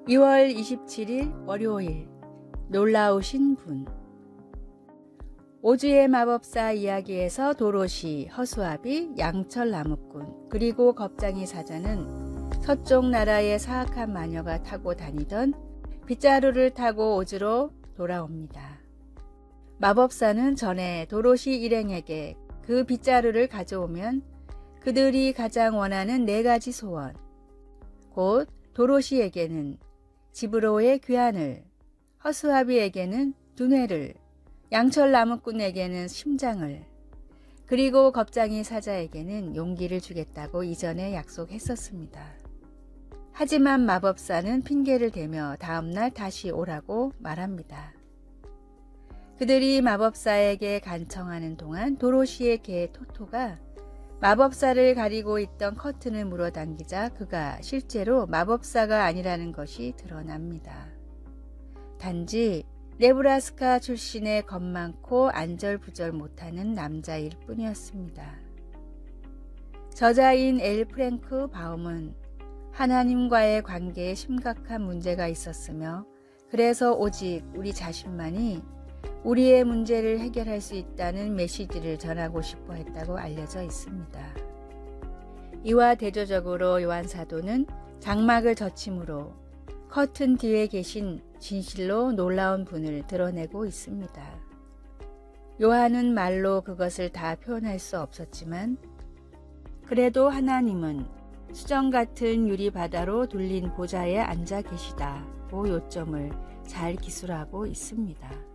2월 27일 월요일 놀라우신 분. 오즈의 마법사 이야기에서 도로시, 허수아비, 양철 나무꾼 그리고 겁쟁이 사자는 서쪽 나라의 사악한 마녀가 타고 다니던 빗자루를 타고 오즈로 돌아옵니다. 마법사는 전에 도로시 일행에게 그 빗자루를 가져오면 그들이 가장 원하는 4가지 소원, 곧 도로시에게는 집으로의 귀환을, 허수아비에게는 두뇌를, 양철 나무꾼에게는 심장을, 그리고 겁쟁이 사자에게는 용기를 주겠다고 이전에 약속했었습니다. 하지만 마법사는 핑계를 대며 다음날 다시 오라고 말합니다. 그들이 마법사에게 간청하는 동안 도로시의 개 토토가 마법사를 가리고 있던 커튼을 물어당기자 그가 실제로 마법사가 아니라는 것이 드러납니다. 단지 네브라스카 출신의 겁 많고 안절부절 못하는 남자일 뿐이었습니다. 저자인 엘 프랭크 바움은 하나님과의 관계에 심각한 문제가 있었으며 그래서 오직 우리 자신만이 우리의 문제를 해결할 수 있다는 메시지를 전하고 싶어 했다고 알려져 있습니다. 이와 대조적으로 요한사도는 장막을 젖힘으로 커튼 뒤에 계신 진실로 놀라운 분을 드러내고 있습니다. 요한은 말로 그것을 다 표현할 수 없었지만 그래도 하나님은 수정 같은 유리바다로 둘린 보좌에 앉아 계시다고 요점을 잘 기술하고 있습니다.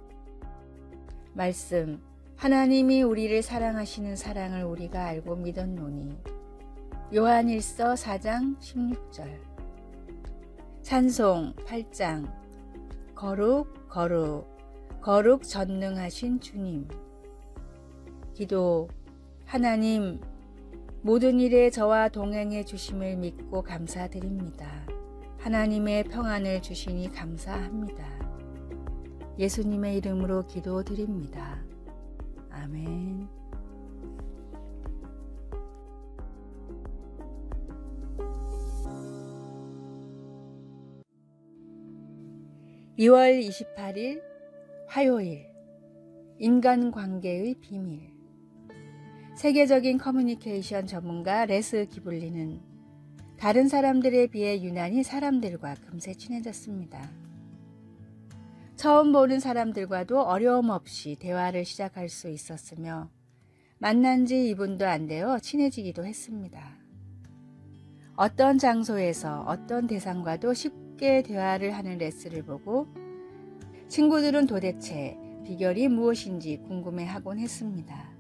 말씀, 하나님이 우리를 사랑하시는 사랑을 우리가 알고 믿었노니. 요한일서 4장 16절. 찬송 8장. 거룩 거룩 거룩 전능하신 주님. 기도, 하나님 모든 일에 저와 동행해 주심을 믿고 감사드립니다. 하나님의 평안을 주시니 감사합니다. 예수님의 이름으로 기도드립니다. 아멘. (2월 28일) 화요일. 인간관계의 비밀. 세계적인 커뮤니케이션 전문가 레스 기블리는 다른 사람들에 비해 유난히 사람들과 금세 친해졌습니다. 처음 보는 사람들과도 어려움 없이 대화를 시작할 수 있었으며 만난 지 2분도 안 되어 친해지기도 했습니다. 어떤 장소에서 어떤 대상과도 쉽게 대화를 하는 레스를 보고 친구들은 도대체 비결이 무엇인지 궁금해하곤 했습니다.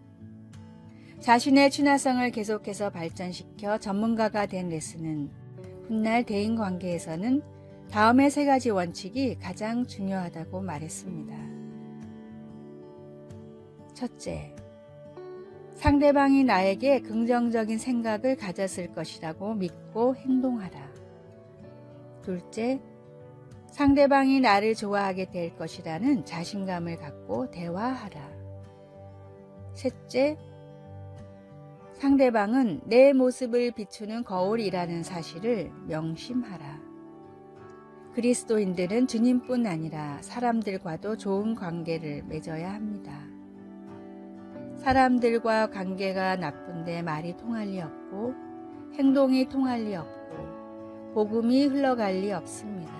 자신의 친화성을 계속해서 발전시켜 전문가가 된 레스는 훗날 대인관계에서는 다음의 3가지 원칙이 가장 중요하다고 말했습니다. 첫째, 상대방이 나에게 긍정적인 생각을 가졌을 것이라고 믿고 행동하라. 둘째, 상대방이 나를 좋아하게 될 것이라는 자신감을 갖고 대화하라. 셋째, 상대방은 내 모습을 비추는 거울이라는 사실을 명심하라. 그리스도인들은 주님뿐 아니라 사람들과도 좋은 관계를 맺어야 합니다. 사람들과 관계가 나쁜데 말이 통할 리 없고 행동이 통할 리 없고 복음이 흘러갈 리 없습니다.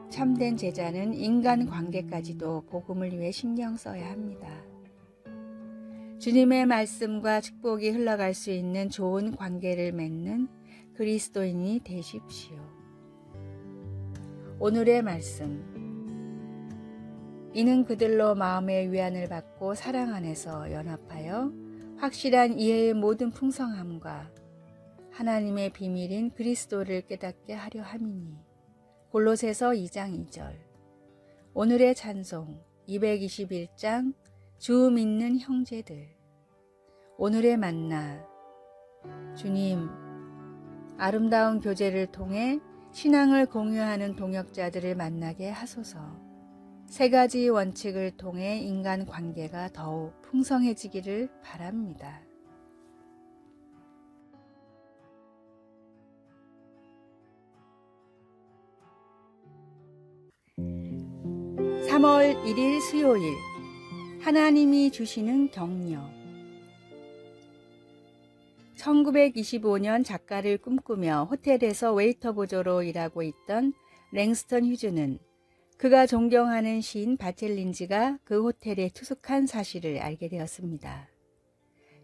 참된 제자는 인간관계까지도 복음을 위해 신경 써야 합니다. 주님의 말씀과 축복이 흘러갈 수 있는 좋은 관계를 맺는 그리스도인이 되십시오. 오늘의 말씀. 이는 그들로 마음의 위안을 받고 사랑 안에서 연합하여 확실한 이해의 모든 풍성함과 하나님의 비밀인 그리스도를 깨닫게 하려 함이니. 골로새서 2장 2절. 오늘의 찬송 221장 주 믿는 형제들. 오늘의 만나. 주님, 아름다운 교제를 통해 신앙을 공유하는 동역자들을 만나게 하소서. 3가지 원칙을 통해 인간관계가 더욱 풍성해지기를 바랍니다. 3월 1일 수요일 하나님이 주시는 격려. 1925년 작가를 꿈꾸며 호텔에서 웨이터 보조로 일하고 있던 랭스턴 휴즈는 그가 존경하는 시인 바첼 린지가 그 호텔에 투숙한 사실을 알게 되었습니다.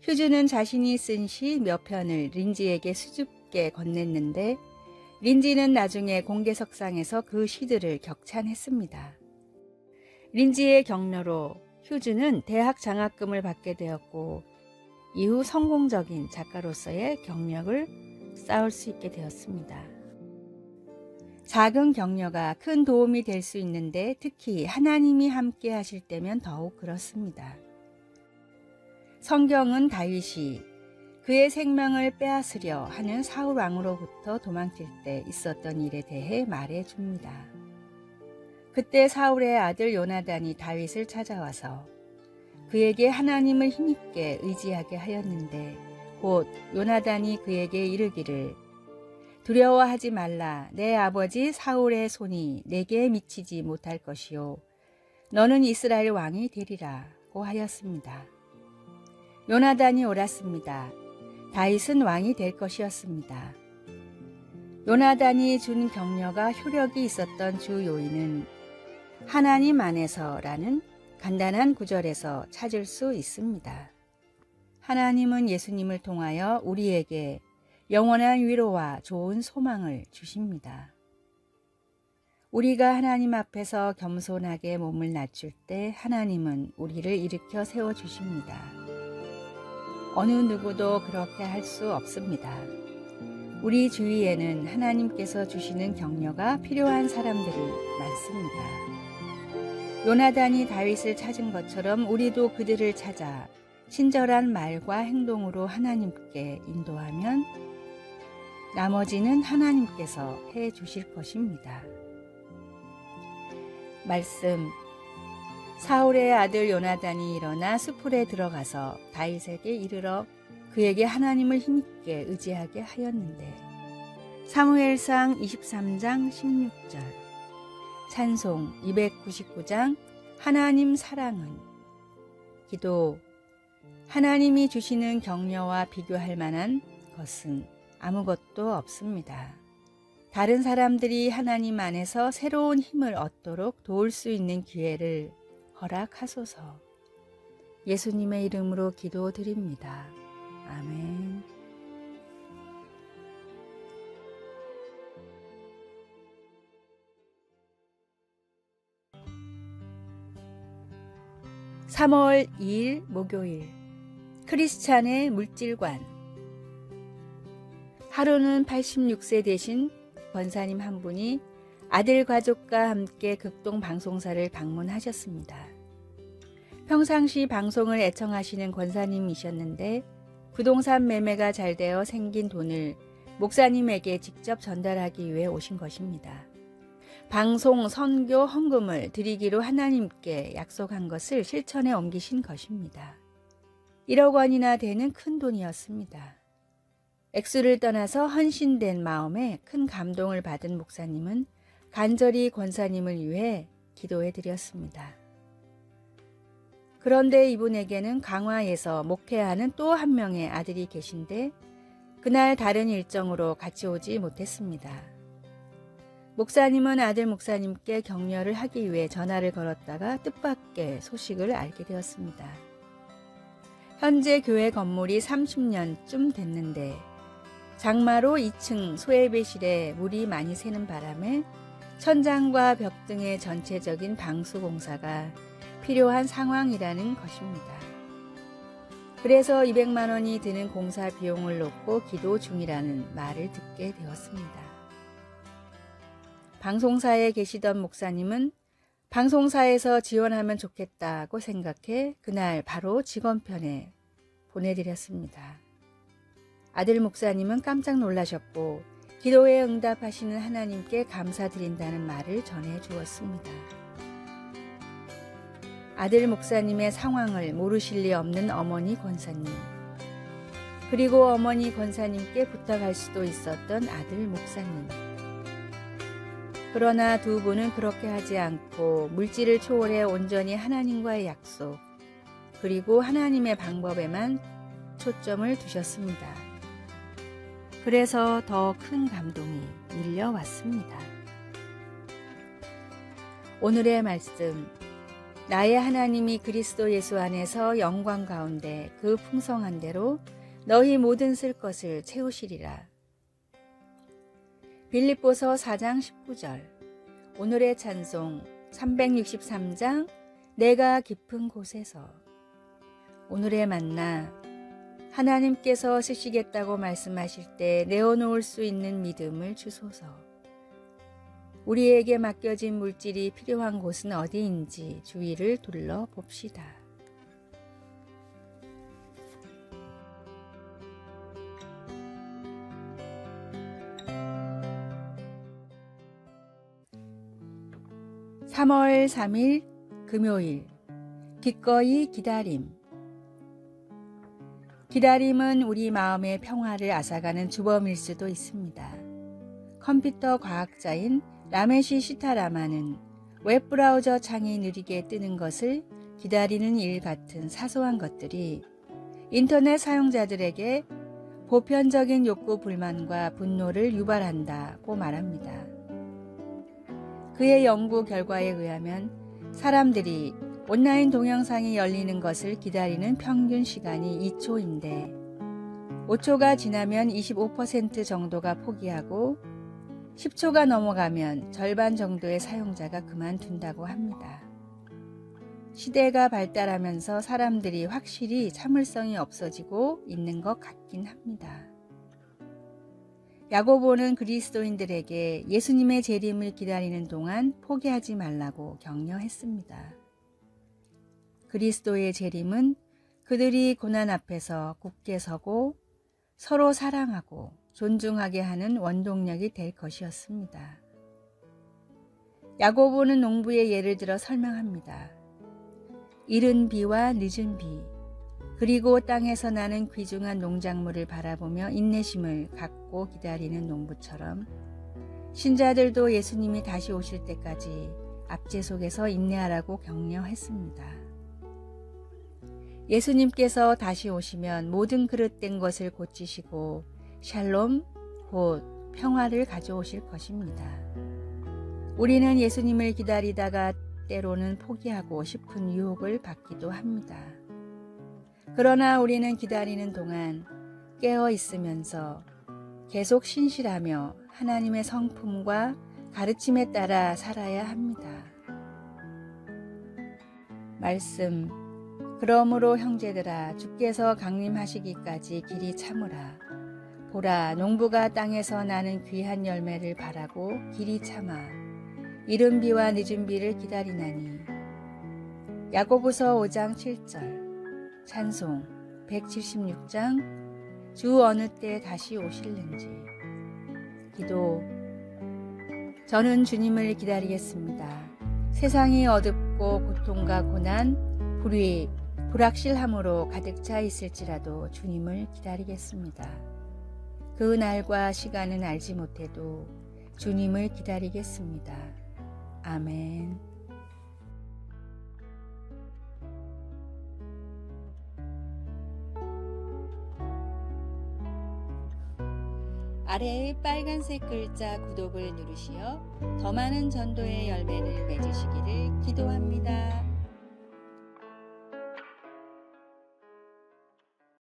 휴즈는 자신이 쓴 시 몇 편을 린지에게 수줍게 건넸는데 린지는 나중에 공개석상에서 그 시들을 격찬했습니다. 린지의 격려로 휴즈는 대학 장학금을 받게 되었고 이후 성공적인 작가로서의 경력을 쌓을 수 있게 되었습니다. 작은 격려가 큰 도움이 될 수 있는데 특히 하나님이 함께 하실 때면 더욱 그렇습니다. 성경은 다윗이 그의 생명을 빼앗으려 하는 사울 왕으로부터 도망칠 때 있었던 일에 대해 말해 줍니다. 그때 사울의 아들 요나단이 다윗을 찾아와서 그에게 하나님을 힘있게 의지하게 하였는데 곧 요나단이 그에게 이르기를 두려워하지 말라. 내 아버지 사울의 손이 내게 미치지 못할 것이요 너는 이스라엘 왕이 되리라고 하였습니다. 요나단이 옳았습니다. 다윗은 왕이 될 것이었습니다. 요나단이 준 격려가 효력이 있었던 주 요인은 하나님 안에서라는 간단한 구절에서 찾을 수 있습니다. 하나님은 예수님을 통하여 우리에게 영원한 위로와 좋은 소망을 주십니다. 우리가 하나님 앞에서 겸손하게 몸을 낮출 때 하나님은 우리를 일으켜 세워주십니다. 어느 누구도 그렇게 할 수 없습니다. 우리 주위에는 하나님께서 주시는 격려가 필요한 사람들이 많습니다. 요나단이 다윗을 찾은 것처럼 우리도 그들을 찾아 친절한 말과 행동으로 하나님께 인도하면 나머지는 하나님께서 해 주실 것입니다. 말씀. 사울의 아들 요나단이 일어나 수풀에 들어가서 다윗에게 이르러 그에게 하나님을 힘있게 의지하게 하였는데 사무엘상 23장 16절 찬송 299장 하나님 사랑은 기도. 하나님이 주시는 격려와 비교할 만한 것은 아무것도 없습니다. 다른 사람들이 하나님 안에서 새로운 힘을 얻도록 도울 수 있는 기회를 허락하소서. 예수님의 이름으로 기도드립니다. 아멘. (3월 2일) 목요일 크리스찬의 물질관. 하루는 86세 되신 권사님 한 분이 아들 가족과 함께 극동 방송사를 방문하셨습니다. 평상시 방송을 애청하시는 권사님이셨는데 부동산 매매가 잘 되어 생긴 돈을 목사님에게 직접 전달하기 위해 오신 것입니다. 방송, 선교, 헌금을 드리기로 하나님께 약속한 것을 실천에 옮기신 것입니다. 1억 원이나 되는 큰 돈이었습니다. 액수를 떠나서 헌신된 마음에 큰 감동을 받은 목사님은 간절히 권사님을 위해 기도해 드렸습니다. 그런데 이분에게는 강화에서 목회하는 또 한 명의 아들이 계신데 그날 다른 일정으로 같이 오지 못했습니다. 목사님은 아들 목사님께 격려를 하기 위해 전화를 걸었다가 뜻밖의 소식을 알게 되었습니다. 현재 교회 건물이 30년쯤 됐는데 장마로 2층 소예배실에 물이 많이 새는 바람에 천장과 벽 등의 전체적인 방수 공사가 필요한 상황이라는 것입니다. 그래서 200만 원이 드는 공사 비용을 놓고 기도 중이라는 말을 듣게 되었습니다. 방송사에 계시던 목사님은 방송사에서 지원하면 좋겠다고 생각해 그날 바로 직원편에 보내드렸습니다. 아들 목사님은 깜짝 놀라셨고 기도에 응답하시는 하나님께 감사드린다는 말을 전해 주었습니다. 아들 목사님의 상황을 모르실 리 없는 어머니 권사님, 그리고 어머니 권사님께 부탁할 수도 있었던 아들 목사님. 그러나 두 분은 그렇게 하지 않고 물질을 초월해 온전히 하나님과의 약속, 그리고 하나님의 방법에만 초점을 두셨습니다. 그래서 더 큰 감동이 밀려왔습니다. 오늘의 말씀, 나의 하나님이 그리스도 예수 안에서 영광 가운데 그 풍성한 대로 너희 모든 쓸 것을 채우시리라. 빌립보서 4장 19절. 오늘의 찬송 363장 내가 깊은 곳에서. 오늘의 만나, 하나님께서 쓰시겠다고 말씀하실 때 내어놓을 수 있는 믿음을 주소서. 우리에게 맡겨진 물질이 필요한 곳은 어디인지 주위를 둘러봅시다. (3월 3일) 금요일. 기꺼이 기다림. 기다림은 우리 마음의 평화를 앗아가는 주범일 수도 있습니다. 컴퓨터 과학자인 라메시 시타라마는 웹브라우저 창이 느리게 뜨는 것을 기다리는 일 같은 사소한 것들이 인터넷 사용자들에게 보편적인 욕구 불만과 분노를 유발한다고 말합니다. 그의 연구 결과에 의하면 사람들이 온라인 동영상이 열리는 것을 기다리는 평균 시간이 2초인데 5초가 지나면 25% 정도가 포기하고 10초가 넘어가면 절반 정도의 사용자가 그만둔다고 합니다. 시대가 발달하면서 사람들이 확실히 참을성이 없어지고 있는 것 같긴 합니다. 야고보는 그리스도인들에게 예수님의 재림을 기다리는 동안 포기하지 말라고 격려했습니다. 그리스도의 재림은 그들이 고난 앞에서 굳게 서고 서로 사랑하고 존중하게 하는 원동력이 될 것이었습니다. 야고보는 농부의 예를 들어 설명합니다. 이른 비와 늦은 비, 그리고 땅에서 나는 귀중한 농작물을 바라보며 인내심을 갖고 기다리는 농부처럼 신자들도 예수님이 다시 오실 때까지 압제 속에서 인내하라고 격려했습니다. 예수님께서 다시 오시면 모든 그릇된 것을 고치시고 샬롬, 곧 평화를 가져오실 것입니다. 우리는 예수님을 기다리다가 때로는 포기하고 싶은 유혹을 받기도 합니다. 그러나 우리는 기다리는 동안 깨어 있으면서 계속 신실하며 하나님의 성품과 가르침에 따라 살아야 합니다. 말씀, 그러므로 형제들아 주께서 강림하시기까지 길이 참으라. 보라, 농부가 땅에서 나는 귀한 열매를 바라고 길이 참아 이른 비와 늦은 비를 기다리나니. 야고보서 5장 7절. 찬송 176장 주 어느 때 다시 오실는지. 기도. 저는 주님을 기다리겠습니다. 세상이 어둡고 고통과 고난, 불의, 불확실함으로 가득 차 있을지라도 주님을 기다리겠습니다. 그 날과 시간은 알지 못해도 주님을 기다리겠습니다. 아멘. 아래의 빨간색 글자 구독을 누르시어 더 많은 전도의 열매를 맺으시기를 기도합니다.